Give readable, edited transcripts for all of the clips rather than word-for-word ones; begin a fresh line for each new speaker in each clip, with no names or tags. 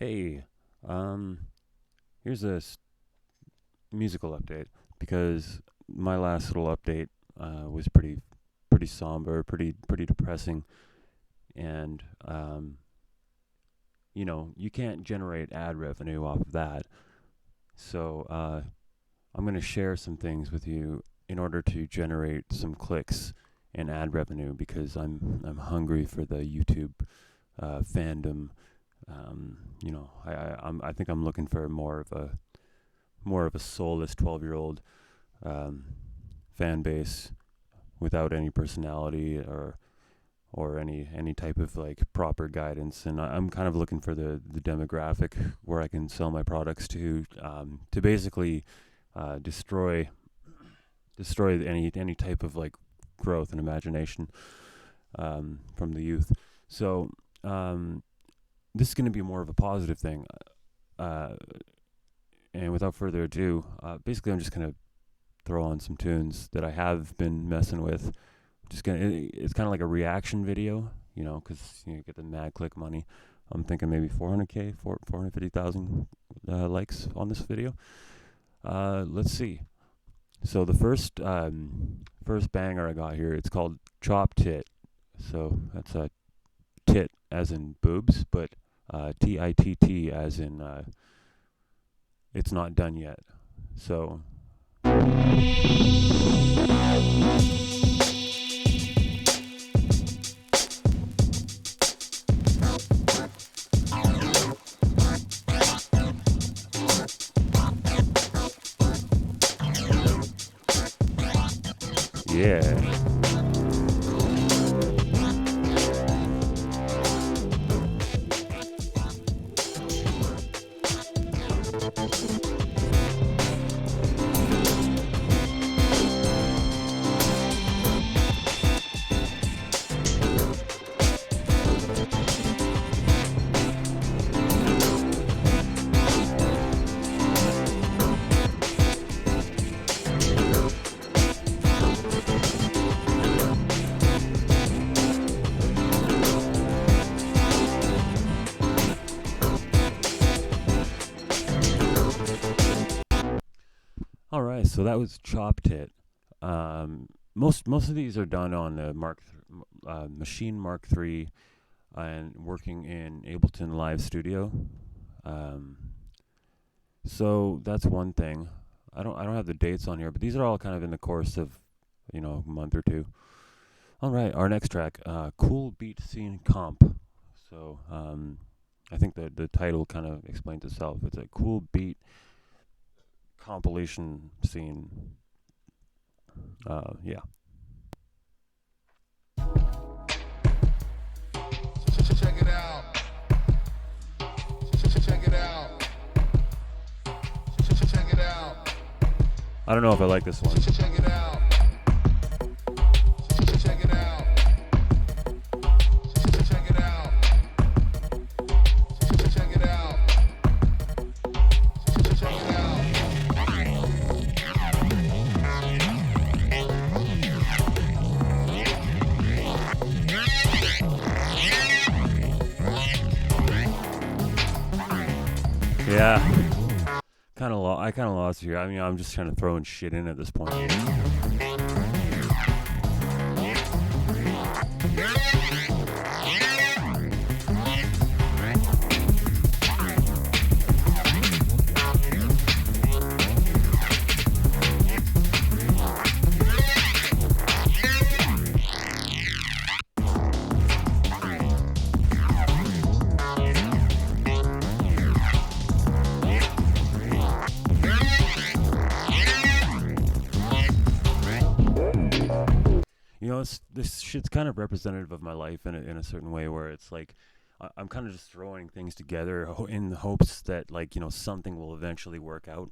Hey, here's a musical update because my last little update was pretty somber, pretty depressing, and you can't generate ad revenue off of that. So I'm gonna share some things with you in order to generate some clicks and ad revenue because I'm hungry for the YouTube fandom. I think I'm looking for more of a soulless 12-year-old um, fan base without any personality or any type of like proper guidance. And I'm kind of looking for the demographic where I can sell my products to basically destroy any type of like growth and imagination from the youth. So this is going to be more of a positive thing. Uh, and without further ado, basically I'm just gonna throw on some tunes that I have been messing with. It's kind of like a reaction video, because you get the mad click money. I'm thinking maybe 400k, 450,000 likes on this video. Let's see. So the first banger I got here, it's called Chop Tit. So that's a tit as in boobs, but TITT as in it's not done yet. So yeah. All right, so that was Chopped It. Most of these are done on the Machine Mark III and working in Ableton Live Studio. Um, so that's one thing. I don't have the dates on here, but these are all kind of in the course of a month or two. All right, our next track, Cool Beat Scene Comp. So I think the title kind of explains itself. It's a cool beat compilation scene. Yeah.
Check it out. Check it out. Check it out.
I don't know if I like this one.
Check it out. Check it out. Check it out. Check it out. Check it out.
Yeah. I kind of lost here. I mean, I'm just kind of throwing shit in at this point. This shit's kind of representative of my life in a certain way where it's like I'm kind of just throwing things together in the hopes that like something will eventually work out.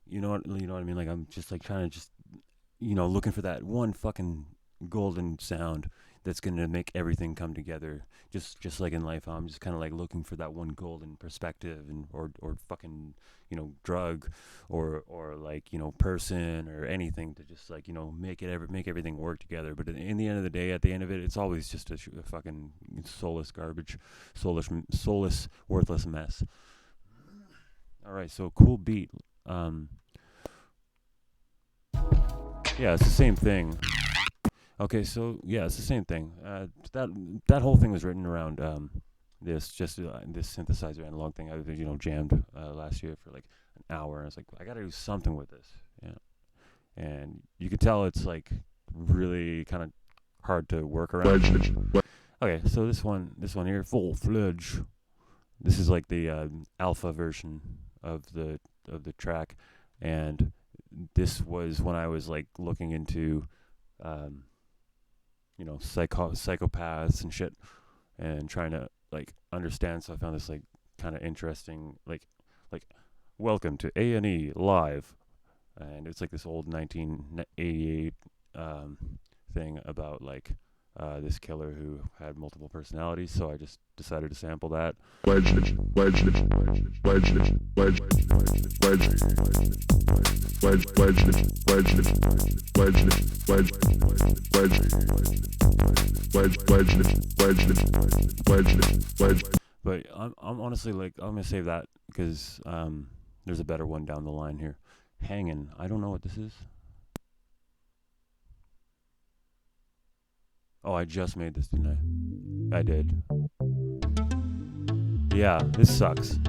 You know what I mean? Like I'm just like trying to just looking for that one fucking golden sound that's gonna make everything come together. Just like in life, I'm just kind of like looking for that one golden perspective, and or fucking drug, or like person or anything to just like make everything work together. But in the end of the day, at the end of it, it's always just a fucking soulless garbage, soulless, worthless mess. All right, so cool beat. Um, yeah, it's the same thing. Okay, so yeah, it's the same thing. That whole thing was written around this synthesizer analog thing. I jammed last year for like an hour, and I was like, I gotta do something with this. Yeah, and you could tell it's like really kind of hard to work around. Okay, so this one here, full fledged. This is like the alpha version of the track, and this was when I was like looking into um, psychopaths and shit, and trying to like understand. So I found this like kind of interesting, like welcome to A&E live, and it's like this old 1988 thing about like this killer who had multiple personalities. So I just decided to sample that. But I'm honestly like, I'm gonna save that because there's a better one down the line here. Hanging. I don't know what this is. Oh, I just made this, didn't I? I did. Yeah, this sucks.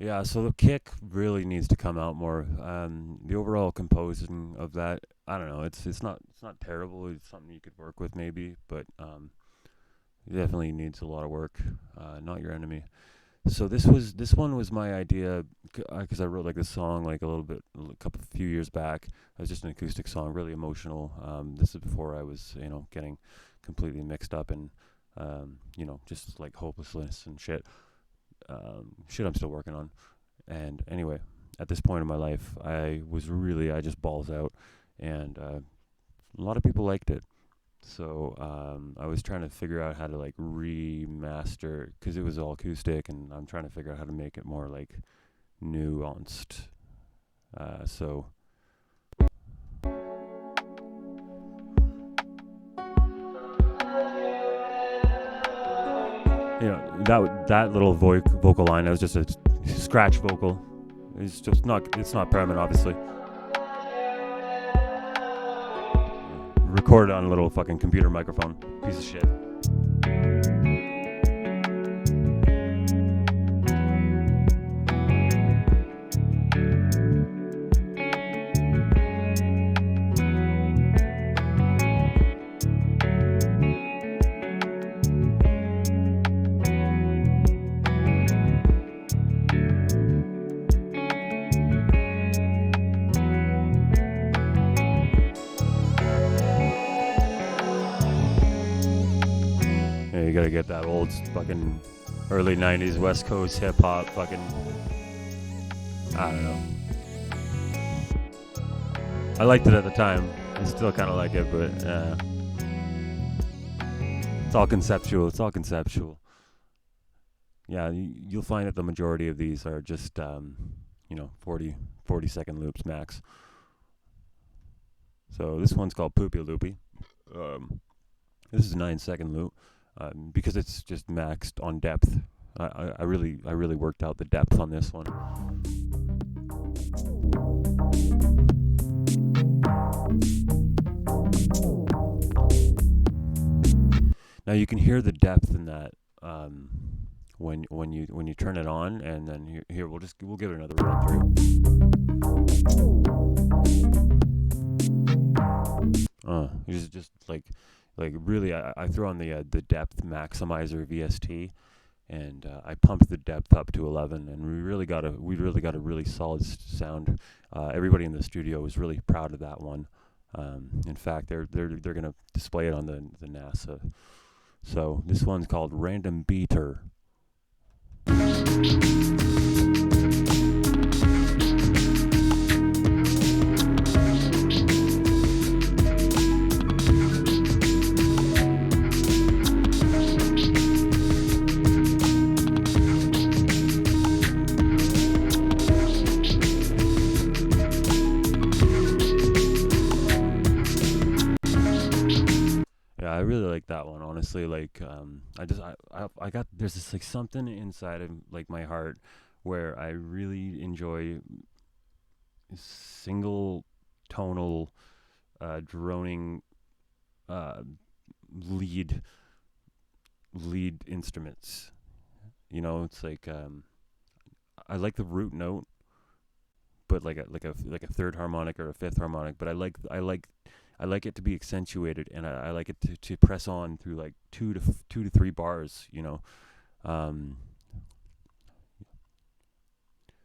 Yeah, so the kick really needs to come out more. The overall composing of that, I don't know. It's not terrible. It's something you could work with maybe, but it definitely needs a lot of work. Not your enemy. So this one was my idea because I wrote like this song like a few years back. It was just an acoustic song, really emotional. This is before I was getting completely mixed up and just like hopelessness and shit. Shit I'm still working on. And anyway, at this point in my life, I just balls out, and a lot of people liked it. So I was trying to figure out how to like remaster because it was all acoustic, and I'm trying to figure out how to make it more like nuanced. So that little vocal line, that was just a scratch vocal. It's not permanent, obviously. Recorded on a little fucking computer microphone. Piece of shit. Yeah, you gotta get that old fucking early 90s West Coast hip hop fucking. I don't know. I liked it at the time. I still kind of like it, but it's all conceptual. It's all conceptual. Yeah, you'll find that the majority of these are just 40 second loops max. So this one's called Poopy Loopy. This is a 9 second loop because it's just maxed on depth. I really worked out the depth on this one. Now you can hear the depth in that when you turn it on, and then here we'll give it another run through. It's just like Like really, I throw on the depth maximizer VST, and I pumped the depth up to 11, and we really got a really solid sound. Everybody in the studio was really proud of that one. In fact, they're gonna display it on the NASA. So this one's called Random Beater. Yeah, I really like that one. Honestly, like I got there's this like something inside of like my heart where I really enjoy single tonal droning uh, lead instruments. You know, it's like I like the root note, but like a third harmonic or a fifth harmonic. But I like it to be accentuated, and I like it to press on through like 2 to 3 bars. You know, um,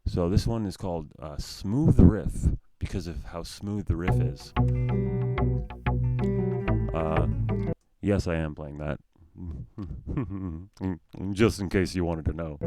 so this one is called Smooth Riff because of how smooth the riff is. Uh, yes, I am playing that. Just in case you wanted to know.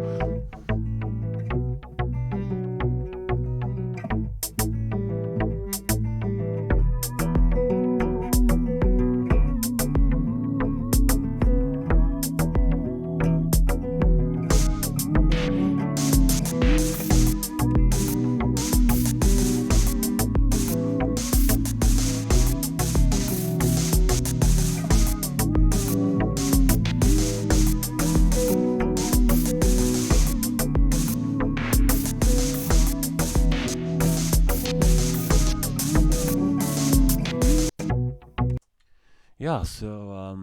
Yeah, so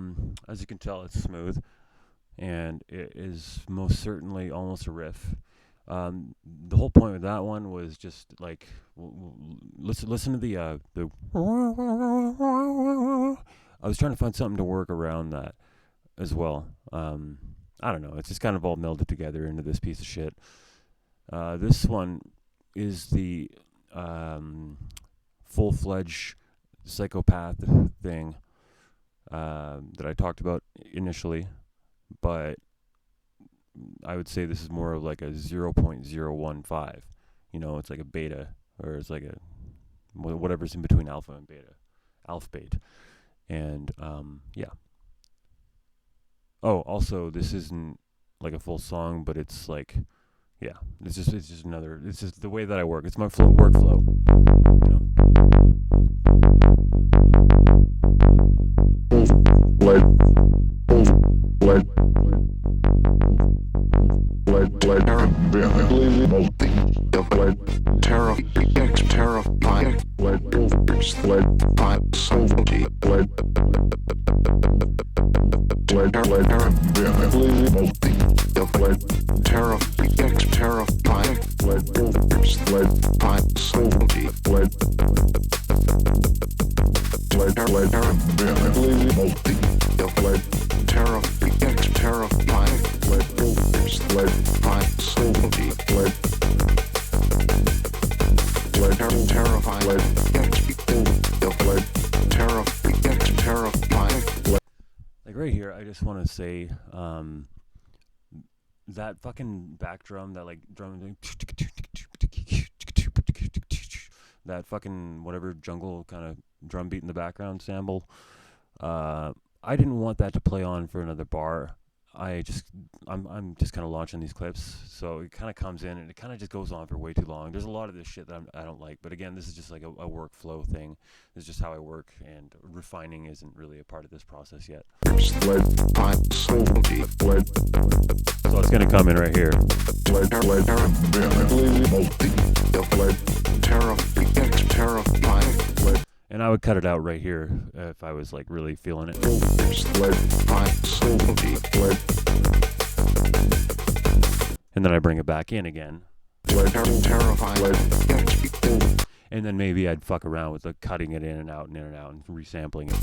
as you can tell, it's smooth, and it is most certainly almost a riff. The whole point with that one was just like listen to the. I was trying to find something to work around that as well. I don't know. It's just kind of all melded together into this piece of shit. This one is the full-fledged psychopath thing that I talked about initially, but I would say this is more of like a 0.015. You know, it's like a beta, or it's like a whatever's in between alpha and beta, alpha beta, and yeah. Oh, also, this isn't like a full song, but it's like, yeah, it's just another. It's just the way that I work. It's my workflow. You know. Like right here, I just want to say that fucking back drum, that like drum, that fucking whatever jungle kind of drum beat in the background sample. I didn't want that to play on for another bar. I'm just kind of launching these clips, so it kind of comes in and it kind of just goes on for way too long. There's a lot of this shit that I don't like, but again, this is just like a workflow thing. This is just how I work, and refining isn't really a part of this process yet. So it's gonna come in right here. And I would cut it out right here if I was like really feeling it. And then I bring it back in again. And and then maybe I'd fuck around with like cutting it in and out and resampling it.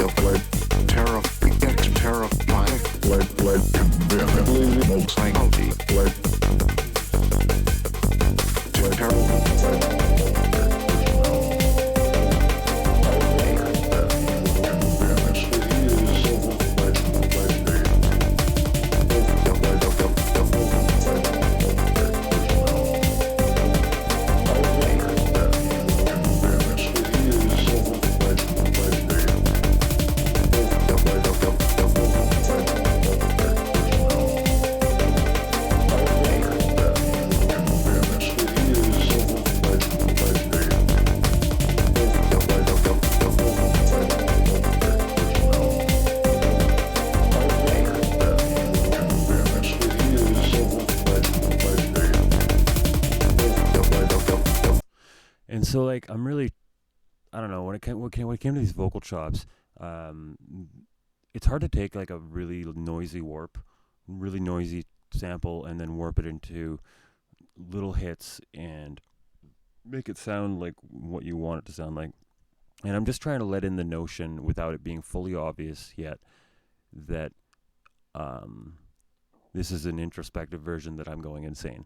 And so, like, I'm really, I don't know, when it came to these vocal chops, it's hard to take like a really noisy sample, and then warp it into little hits and make it sound like what you want it to sound like. And I'm just trying to let in the notion, without it being fully obvious yet, that this is an introspective version, that I'm going insane,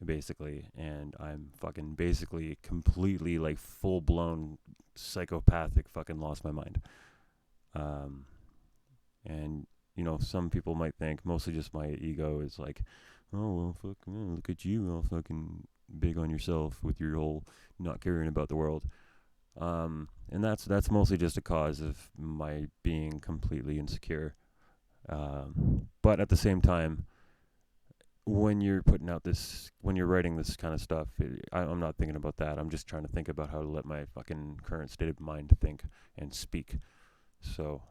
basically, and I'm fucking basically completely like full blown psychopathic, fucking lost my mind. And you know, some people might think, mostly just my ego, is like, oh well, fuck, look at you, all fucking big on yourself with your whole not caring about the world. And that's mostly just a cause of my being completely insecure. But at the same time, when you're writing this kind of stuff, I'm not thinking about that. I'm just trying to think about how to let my fucking current state of mind think and speak. So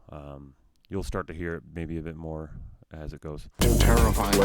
you'll start to hear it maybe a bit more as it goes.
Terrifying.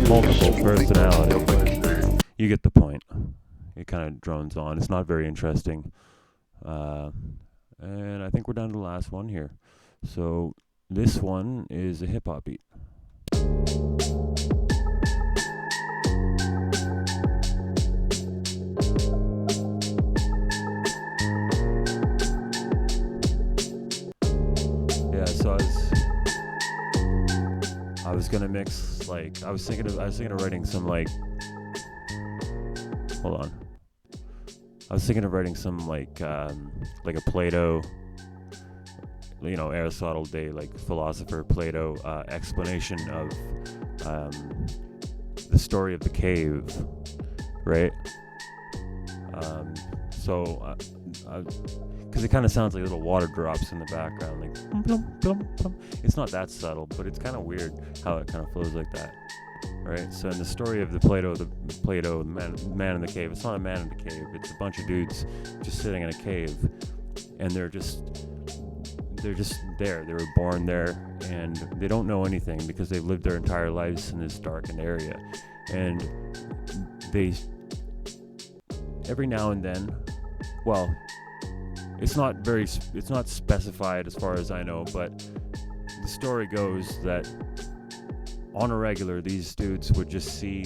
Multiple personality. You get the point. It kind of drones on. It's not very interesting. And I think we're down to the last one here. So this one is a hip hop beat. Yeah, so I was gonna mix, like, I was thinking of writing some, like, hold on. I was thinking of writing some like a Plato, you know, Aristotle day, like philosopher Plato explanation of the story of the cave, right? So because it kind of sounds like little water drops in the background, like plum, plum, plum. It's not that subtle, but it's kind of weird how it kind of flows like that, right? So in the story of the man in the cave, it's not a man in the cave, it's a bunch of dudes just sitting in a cave, and they're just there. They were born there, and they don't know anything because they've lived their entire lives in this darkened area, and they every now and then, well, it's not specified as far as I know, but the story goes that on a regular, these dudes would just see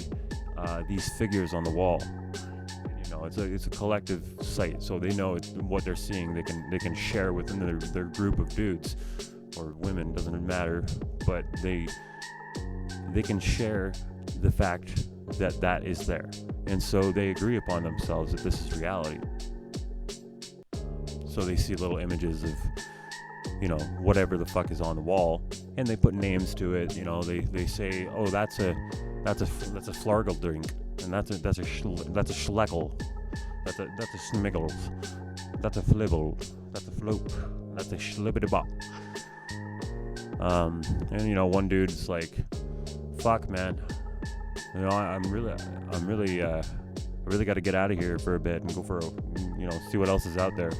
these figures on the wall. And, you know, it's a collective sight, so they know what they're seeing. They can share within their group of dudes or women, doesn't matter, but they can share the fact that is there, and so they agree upon themselves that this is reality. So they see little images of, whatever the fuck is on the wall, and they put names to it. They say, oh, that's a flargle drink, and that's a schleckel, that's a smiggles, that's a flibble, that's a floop, that's a schlibbity-bop. And one dude's like, fuck, man, I really got to get out of here for a bit and go for see what else is out there.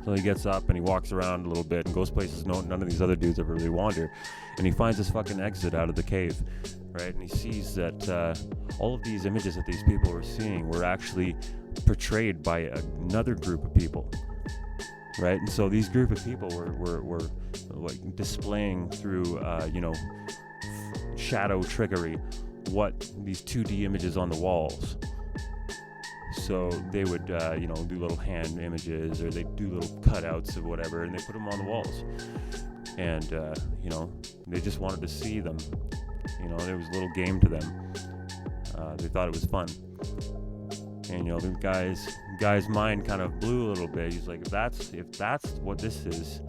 So he gets up and he walks around a little bit and goes places none of these other dudes ever really wander, and he finds this fucking exit out of the cave, right? And he sees that all of these images that these people were seeing were actually portrayed by another group of people, right? And so these group of people were like displaying through shadow trickery what these 2D images on the walls. So they would, do little hand images, or they do little cutouts of whatever, and they put them on the walls. And, they just wanted to see them. There was a little game to them. They thought it was fun. And, the guy's mind kind of blew a little bit. He's like, if that's what this is,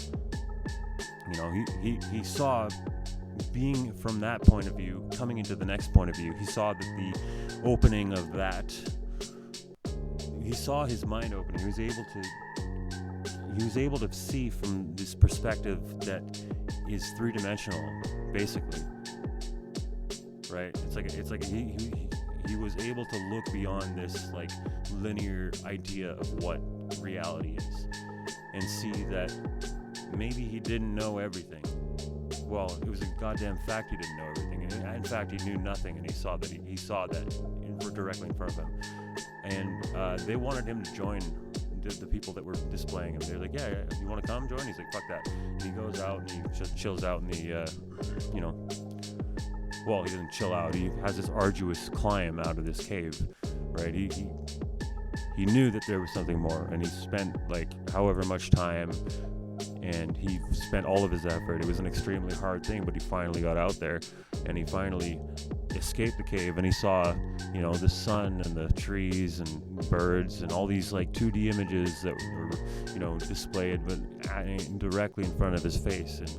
he saw, being from that point of view, coming into the next point of view, he saw that the opening of that, he saw his mind opening. He was able to see from this perspective that is three-dimensional, basically. Right? It's like he was able to look beyond this like linear idea of what reality is, and see that maybe he didn't know everything. Well, it was a goddamn fact he didn't know everything, and in fact he knew nothing, and he saw that directly in front of him. And they wanted him to join the people that were displaying him. They're like, yeah, you want to come join? He's like, fuck that. And he goes out and he just chills out in the, well, he doesn't chill out. He has this arduous climb out of this cave, right? He knew that there was something more, and he spent like however much time, and he spent all of his effort. It was an extremely hard thing, but he finally got out there, and he finally escaped the cave, and he saw, the sun and the trees and birds and all these like 2D images that were, displayed, but directly in front of his face, and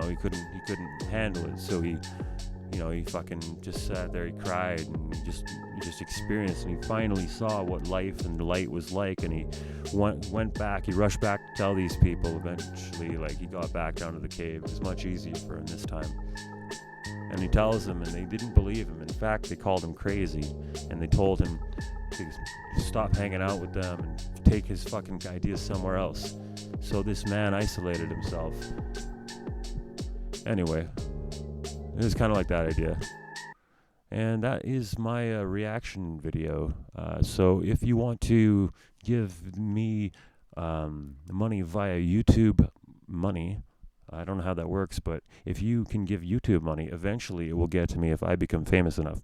he couldn't handle it. So he fucking just sat there. He cried and he just experienced, and he finally saw what life and light was like, and he went back. He rushed back to tell these people. Eventually, like, he got back down to the cave. It was much easier for him this time. And he tells them, and they didn't believe him. In fact, they called him crazy, and they told him to stop hanging out with them and take his fucking ideas somewhere else. So this man isolated himself. Anyway, it was kind of like that idea. And that is my reaction video. So if you want to give me money via YouTube money, I don't know how that works, but if you can give YouTube money, eventually it will get to me if I become famous enough.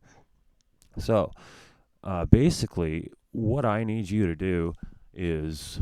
So basically, what I need you to do is